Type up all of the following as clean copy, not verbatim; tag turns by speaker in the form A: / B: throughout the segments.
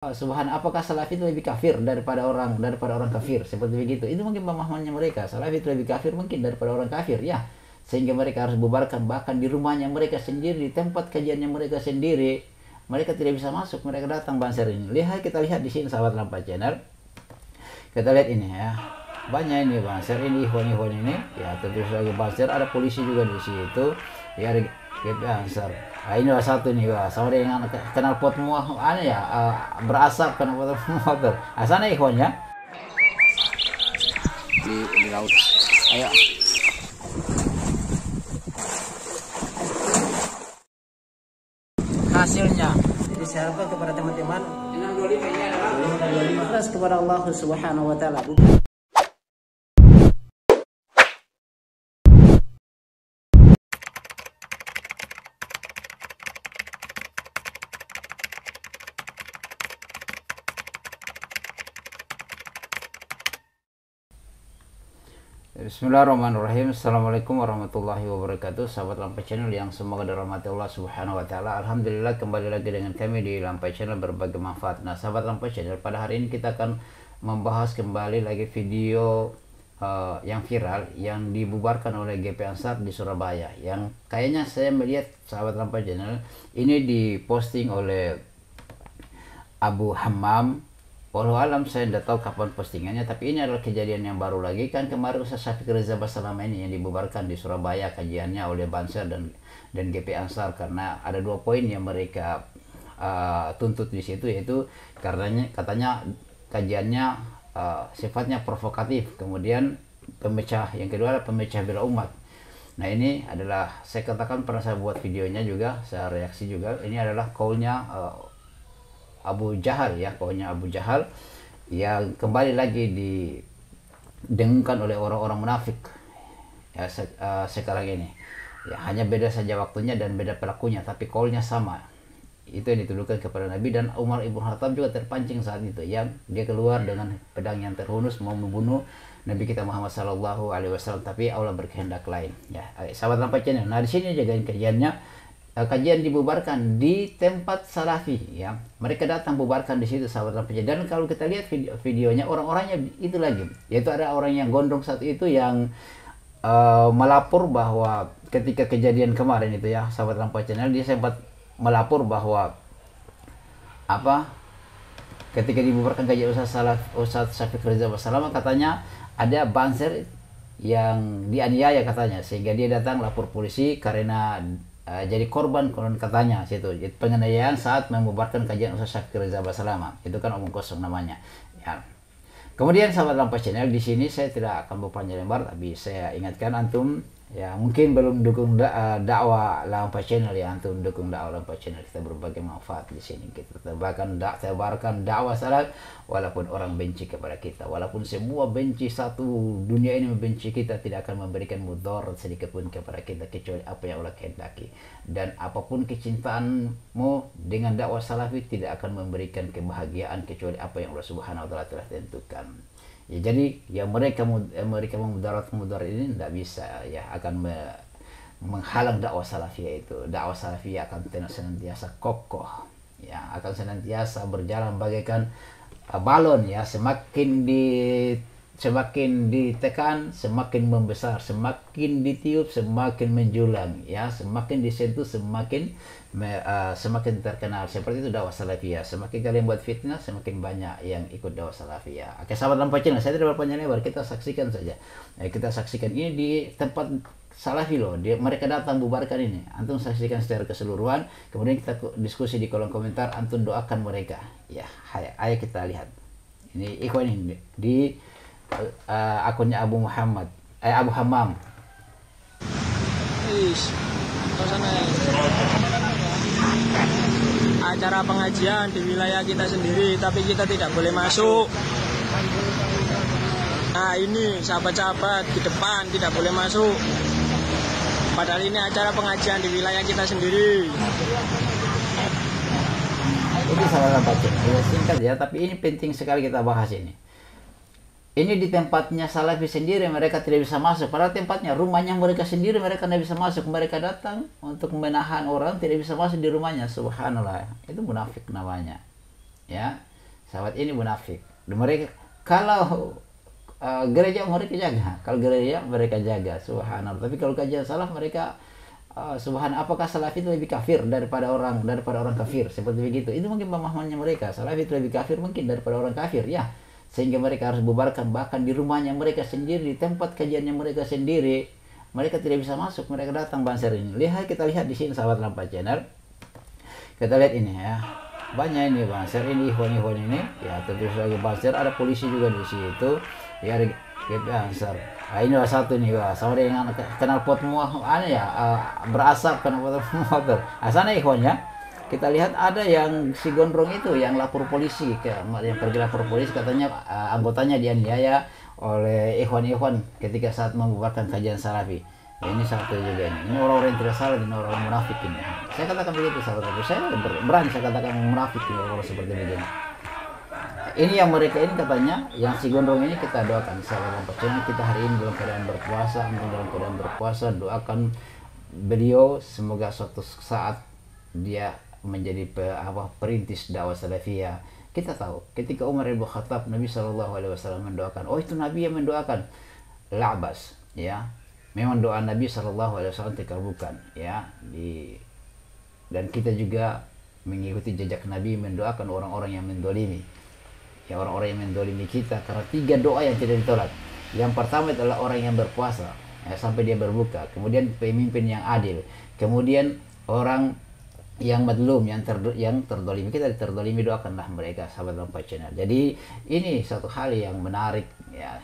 A: Subhanallah, apakah Salafi itu lebih kafir daripada orang kafir seperti begitu? Itu mungkin pemahamannya mereka. Salafi itu lebih kafir mungkin daripada orang kafir, ya. Sehingga mereka harus bubarkan bahkan di rumahnya mereka sendiri, di tempat kajiannya mereka sendiri. Mereka tidak bisa masuk, mereka datang Banser ini. Kita lihat di sini sahabat Lampa Channel. Kita lihat ini ya. Banyak ini Banser ini, ikhwan ini. Ya, tentu saja Banser, ada polisi juga di situ. Ya, ada GP Ansar. Nah, ini satu nih, wah, sama dengan kenal pot aneh ya, berasap kenal pot motor. Nah, sana ikhwannya di laut. Ayo. Hasilnya jadi saya harapkan kepada teman-teman 625 ini adalah ikhlas kepada Allah Subhanahu wa taala. Bismillahirrahmanirrahim. Assalamualaikum warahmatullahi wabarakatuh. Sahabat Lampai Channel yang semoga dirahmati Allah Subhanahu wa taala. Alhamdulillah kembali lagi dengan kami di Lampai Channel berbagi manfaat. Nah, sahabat Lampai Channel, pada hari ini kita akan membahas kembali lagi video yang viral yang dibubarkan oleh GP Ansar di Surabaya. Yang kayaknya saya melihat sahabat Lampai Channel ini diposting oleh Abu Hammam. Walau alam, saya tidak tahu kapan postingannya, tapi ini adalah kejadian yang baru lagi. Kan kemarin Ustaz Syafiq Reza Basalamah ini yang dibubarkan di Surabaya kajiannya oleh Banser dan GP Ansar, karena ada 2 poin yang mereka tuntut di situ, yaitu katanya kajiannya sifatnya provokatif, kemudian yang kedua adalah pemecah belah umat. Nah, ini adalah, saya katakan pernah saya buat videonya juga, saya reaksi juga. Ini adalah kaulnya Abu Jahal, ya, pokoknya Abu Jahal yang kembali lagi didengungkan oleh orang-orang munafik ya, sekarang ini ya, hanya beda saja waktunya dan beda pelakunya, tapi kaulnya sama. Itu yang dituduhkan kepada Nabi, dan Umar ibn Khattab juga terpancing saat itu, yang dia keluar dengan pedang yang terhunus mau membunuh Nabi kita Muhammad Sallallahu Alaihi Wasallam, tapi Allah berkehendak lain, ya. Sahabat Lampai Channel, nah di sini jagain kajian dibubarkan di tempat Salafi, ya. Mereka datang bubarkan di situ sahabat Lampai Channel. Dan kalau kita lihat videonya, orang-orangnya itu lagi, yaitu ada orang yang gondrong satu itu yang melapor bahwa ketika kejadian kemarin itu, ya, sahabat Lampai Channel, dia sempat melapor bahwa ketika dibubarkan kajian Ustaz Syafiq Reza Basalamah, katanya ada Banser yang dianiaya katanya, sehingga dia datang lapor polisi karena jadi korban katanya situ, penganiayaan saat membubarkan kajian Ustaz Syafiq Reza Basalamah. Itu kan omong kosong namanya, ya. Kemudian sahabat Lampai Channel, di sini saya tidak akan berpanjang lebar, tapi saya ingatkan antum, ya, mungkin belum dukung dakwah Lampai Channel, ya, antum dukung dakwah Lampai Channel. Kita berbagai manfaat di sini, kita tebarkan dakwah salaf, walaupun orang benci kepada kita, walaupun semua benci, satu dunia ini membenci kita, tidak akan memberikan mudarat sedikit pun kepada kita kecuali apa yang Allah kehendaki. Dan apapun kecintaanmu dengan dakwah salafi tidak akan memberikan kebahagiaan kecuali apa yang Allah Subhanahu wa taala telah tentukan. Ya, jadi yang mereka mudarat ini tidak bisa, ya, akan menghalang dakwah salafiyah itu. Dakwah salafiyah akan senantiasa kokoh, ya, akan senantiasa berjalan bagaikan balon, ya, semakin ditekan semakin membesar, semakin ditiup semakin menjulang, ya, semakin disentuh semakin terkenal. Seperti itu dakwah salafiyah. Semakin kalian buat fitnah, semakin banyak yang ikut dakwah salafiyah. Oke, sahabat Lampai Channel, saya tidak berpanjang lebar, kita saksikan saja. Kita saksikan ini di tempat Salafi loh, mereka datang bubarkan ini. Antum saksikan secara keseluruhan, kemudian kita diskusi di kolom komentar, antum doakan mereka, ya. Ayo kita lihat. Ini ikhwan ini di akunnya Abu Hammam.
B: Acara pengajian di wilayah kita sendiri, tapi kita tidak boleh masuk. Nah, ini sahabat-sahabat di depan tidak boleh masuk, padahal ini acara pengajian di wilayah kita sendiri.
A: Ini salah satu singkat, ya, tapi ini penting sekali kita bahas ini. Ini di tempatnya Salafi sendiri mereka tidak bisa masuk, padahal tempatnya, rumahnya mereka sendiri mereka tidak bisa masuk. Mereka datang untuk menahan orang, tidak bisa masuk di rumahnya. Subhanallah, itu munafik namanya, ya. sahabat ini munafik. Mereka kalau gereja mereka jaga, kalau gereja mereka jaga, subhanallah. Tapi kalau kajian salaf mereka subhanallah, apakah salafi itu lebih kafir daripada orang kafir seperti begitu? Itu mungkin pemahamannya mereka. Salafi itu lebih kafir mungkin daripada orang kafir, ya. Sehingga mereka harus bubarkan, bahkan di rumahnya mereka sendiri, di tempat kajiannya mereka sendiri, mereka tidak bisa masuk. Mereka datang Banser ini. Kita lihat di sini sahabat Lampa Channel. Kita lihat ini ya. Banyak ini Banser ini, ikhwan ini, ya tentu saja Banser, ada polisi juga di situ. Ya ada Banser. Nah, ini satu nih, sama dengan kenal pot ya, berasap kenal pot motor. Sana ikhwannya. Kita lihat ada yang si gondrong itu yang lapor polisi, yang pergi lapor polisi, katanya anggotanya dianiaya oleh ikhwan ketika saat membubarkan kajian salafi. Ya, ini satu juga ini orang-orang yang tidak salah, ini orang munafik ini. Saya katakan begitu sahabat, saya berani saya katakan munafik ini orang seperti begini. Ini yang mereka ini katanya, yang si gondrong ini kita doakan sahabat Lampa. Kita hari ini dalam keadaan berpuasa, doakan beliau semoga suatu saat dia menjadi perintis dakwah salafiyah. Kita tahu ketika Umar bin Khattab, Nabi SAW mendoakan. Oh, itu Nabi yang mendoakan. La'bas, ya. Memang doa Nabi SAW dikabulkan, ya. Dan kita juga mengikuti jejak Nabi mendoakan orang-orang yang mendolimi. Ya, orang-orang yang mendolimi kita, karena 3 doa yang tidak ditolak. Yang pertama adalah orang yang berpuasa, ya, sampai dia berbuka. Kemudian pemimpin yang adil. Kemudian orang yang madlum, yang terdolimi. Kita terdolimi, doakanlah mereka sahabat Lampa Channel. Jadi ini satu hal yang menarik, ya.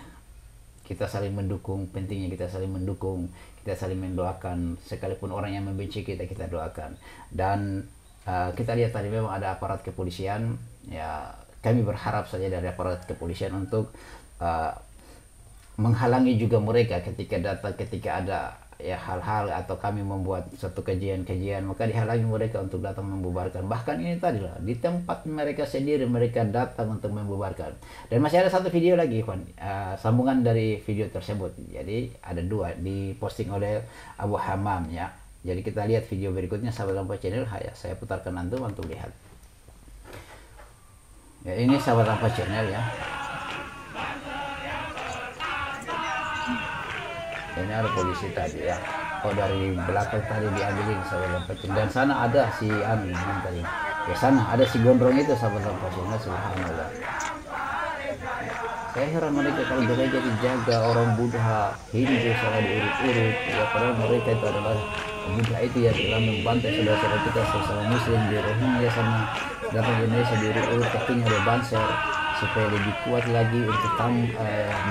A: Kita saling mendukung, pentingnya kita saling mendukung, kita saling mendoakan, sekalipun orang yang membenci kita doakan. Dan kita lihat tadi memang ada aparat kepolisian, ya. Kami berharap saja dari aparat kepolisian untuk menghalangi juga mereka ketika ada ya hal-hal, atau kami membuat satu kajian-kajian, maka dihalangi mereka untuk datang membubarkan. Bahkan ini tadi lah, di tempat mereka sendiri mereka datang untuk membubarkan. Dan masih ada satu video lagi, Ikhwan, sambungan dari video tersebut. Jadi ada 2 diposting oleh Abu Hamam, ya. Jadi kita lihat video berikutnya sahabat Lampa Channel. Ya, saya putarkan antum untuk lihat. Ya, ini sahabat Lampa Channel, ya. Ini ada polisi tadi, ya. Oh, dari belakang tadi diambilin sahabat Lampa Channel. Dan sana ada si Amin tadi. Ya, sana ada si gondrong itu sahabat Lampa Channel. Subhanallah. Saya heran mereka kalau gereja dijaga, orang Buddha, Hindu sangat diurut-urut. Ya, padahal mereka itu adalah Buddha itu ya telah membantai saudara-saudara kita sesama Muslim di Rohingya sana, datang ke Indonesia diurut-urut, kakinya ada Banser supaya lebih kuat lagi untuk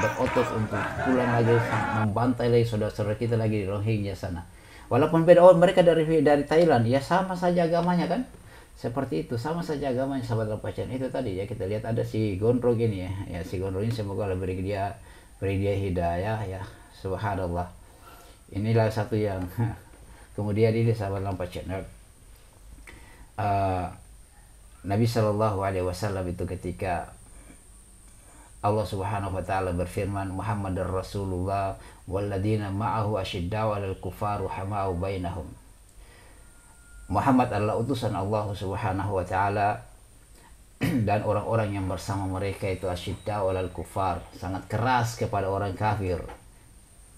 A: berotot untuk pulang lagi membantai lagi saudara-saudara kita lagi di Rohingya sana. Walaupun beda mereka dari Thailand, ya sama saja agamanya kan, seperti itu, sama saja agamanya sahabat Lampa Channel. Itu tadi ya, kita lihat ada si gondrong ini, ya si gondrong ini semoga Allah beri dia hidayah, ya. Subhanallah. Inilah satu yang kemudian ini sahabat Lampa Channel, Nabi SAW itu ketika Allah Subhanahu wa taala berfirman, Muhammadar Rasulullah walladzina ma'ahu asyiddau 'alal kuffar rahamau bainahum. Muhammad adalah utusan Allah Subhanahu wa taala dan orang-orang yang bersama mereka itu asyiddau 'alal kuffar, sangat keras kepada orang kafir.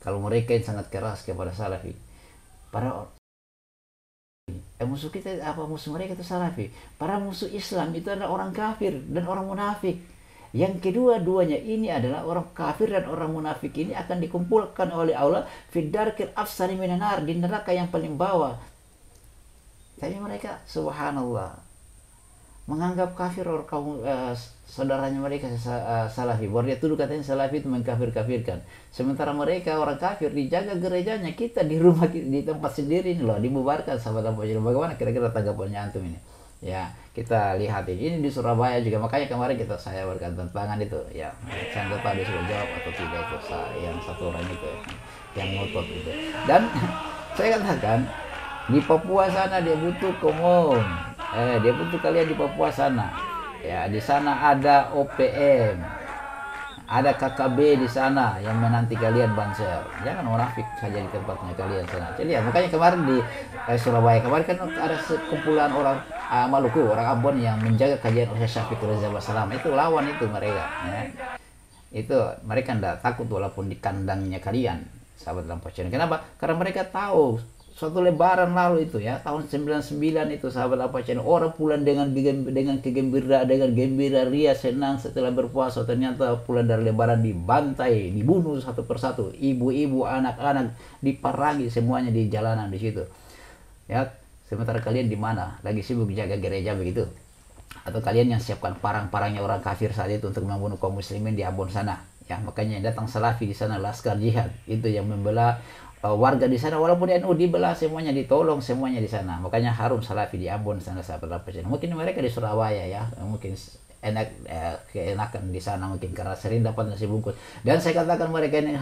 A: Kalau mereka yang sangat keras kepada salafi. Para musuh kita musuh mereka itu salafi. Para musuh Islam itu adalah orang kafir dan orang munafik. Yang kedua-duanya ini adalah orang kafir dan orang munafik ini akan dikumpulkan oleh Allah fid darkil afsani minan nar, di neraka yang paling bawah. Tapi mereka subhanallah menganggap kafir orang kaum saudaranya mereka salafi. Baru dia tuduh katanya salafi itu mengkafir-kafirkan. Sementara mereka orang kafir dijaga gerejanya, kita di rumah di tempat sendiri ini loh dibubarkan sahabat Lampa Channel. Bagaimana kira-kira tanggapannya antum ini? Ya, kita lihat ini di Surabaya juga, makanya kemarin saya berikan tantangan itu, ya. Saya nggak tahu dia sudah jawab atau tidak itu yang satu orang itu yang ngotot itu. Dan saya katakan di Papua sana dia butuh komum, dia butuh kalian di Papua sana, ya. Di sana ada OPM, ada KKB di sana yang menanti kalian Banser. Jangan munafik saja di tempatnya kalian sana. Jadi ya, makanya kemarin di Surabaya kemarin kan ada sekumpulan orang Maluku, orang Ambon yang menjaga kajian Ustaz Syafiq Reza Basalam. Itu lawan itu mereka. Ya. Itu mereka tidak takut walaupun di kandangnya kalian, sahabat Lampu Channel. Kenapa? Karena mereka tahu suatu lebaran lalu itu ya, tahun 99 itu sahabat Lampu Channel, orang pulang dengan kegembiraan, dengan gembira ria senang setelah berpuasa. Ternyata pulang dari lebaran dibantai, dibunuh satu persatu, ibu-ibu, anak-anak diparangi semuanya di jalanan di situ. Ya, sementara kalian di mana? Lagi sibuk jaga gereja begitu? Atau kalian yang siapkan parang-parangnya orang kafir saat itu untuk membunuh kaum muslimin di Ambon sana? Ya, makanya datang Salafi di sana, Laskar Jihad itu yang membela warga di sana, walaupun NU dibelah, semuanya ditolong semuanya di sana. Makanya harum Salafi di Ambon sana, sahabat Lampu Channel. Mungkin mereka di Surabaya ya, mungkin enak keenakan di sana mungkin karena sering dapat nasi bungkus. Dan saya katakan mereka ini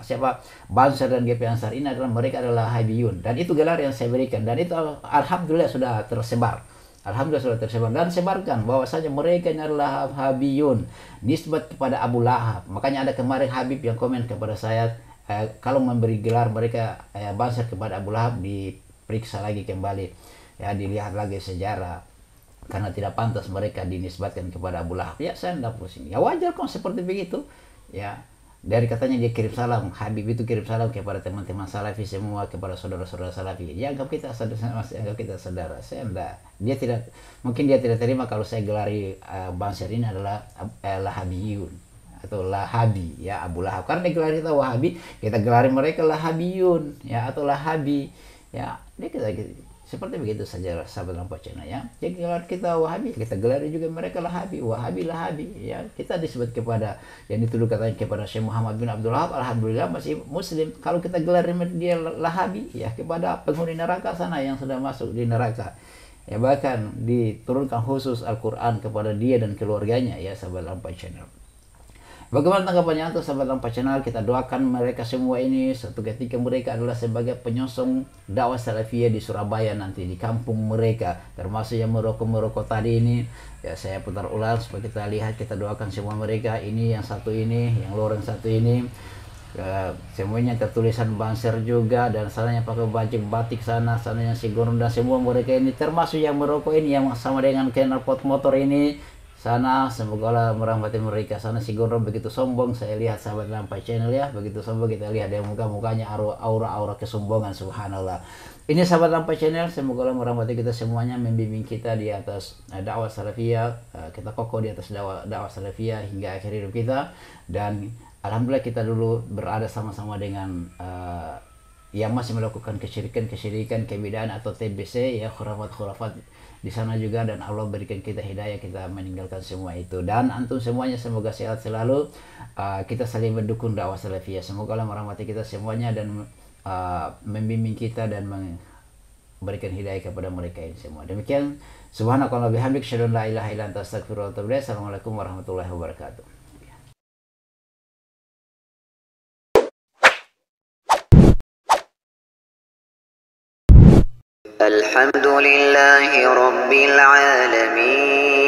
A: siapa Banser dan GP Ansar ini mereka adalah Habiyun, dan itu gelar yang saya berikan, dan itu alhamdulillah sudah tersebar. Alhamdulillah sudah tersebar, dan sebarkan bahwasanya mereka ini adalah Habiyun nisbat kepada Abu Lahab. Makanya ada kemarin Habib yang komen kepada saya, kalau memberi gelar mereka Banser kepada Abu Lahab diperiksa lagi kembali, ya dilihat lagi sejarah, karena tidak pantas mereka dinisbatkan kepada Abu Lahab. Ya saya tidak pusing, ya wajar kok seperti begitu ya. Dari katanya dia kirim salam, Habib itu kirim salam kepada teman-teman Salafi semua, kepada saudara-saudara Salafi. Dia anggap kita saudara, masih anggap kita saudara. Saya enggak. Mungkin dia tidak terima kalau saya gelari Banser ini adalah Lahabiyun atau Lahabi ya, Abu Lahab. Karena digelari kita Wahabi, kita gelari mereka Lahabiyun ya, atau Lahabi ya. Dia kita seperti begitu saja sahabat Lampu Channel ya. Jadi gelar kita Wahabi, kita gelari juga mereka Lahabi, Wahabi Lahabi ya. Kita disebut kepada yang dituduh katanya kepada Syekh Muhammad bin Abdul Wahab, alhamdulillah masih muslim. Kalau kita gelari dia Lahabi ya, kepada penghuni neraka sana yang sudah masuk di neraka. Ya, bahkan diturunkan khusus Al-Qur'an kepada dia dan keluarganya ya, sahabat Lampu Channel. Bagaimana tanggapannya untuk sahabat Lampu Channel? Kita doakan mereka semua ini suatu ketika mereka adalah sebagai penyosong dakwah salafiyah di Surabaya nanti, di kampung mereka, termasuk yang merokok tadi ini ya. Saya putar ulang supaya kita lihat, kita doakan semua mereka ini, yang satu ini, yang loreng satu ini, semuanya tertulisan Banser juga, dan sananya pakai baju batik sana, sananya Sigurun, dan semua mereka ini termasuk yang merokok ini, yang sama dengan knalpot motor ini sana. Semoga Allah merahmati mereka sana. Si Gondrong begitu sombong, saya lihat sahabat Lampu Channel ya, begitu sombong. Kita lihat dia mukanya aura kesombongan, subhanallah. Ini sahabat Lampu Channel, semoga Allah merahmati kita semuanya, membimbing kita di atas dakwah salafiyah, kita kokoh di atas dakwah salafiyah hingga akhir hidup kita. Dan alhamdulillah kita dulu berada sama-sama dengan yang masih melakukan kesyirikan, kebidaan atau TBC ya, khurafat di sana juga, dan Allah berikan kita hidayah, kita meninggalkan semua itu. Dan antum semuanya semoga sehat selalu, kita saling mendukung dakwah salafiyah. Semoga Allah merahmati kita semuanya dan membimbing kita dan memberikan hidayah kepada mereka ini semua. Demikian, subhanakallah bihamdik, syadun la ilaha illa anta astaghfiruka wa atubu ilaik. Assalamualaikum warahmatullahi wabarakatuh.
C: الحمد لله رب العالمين.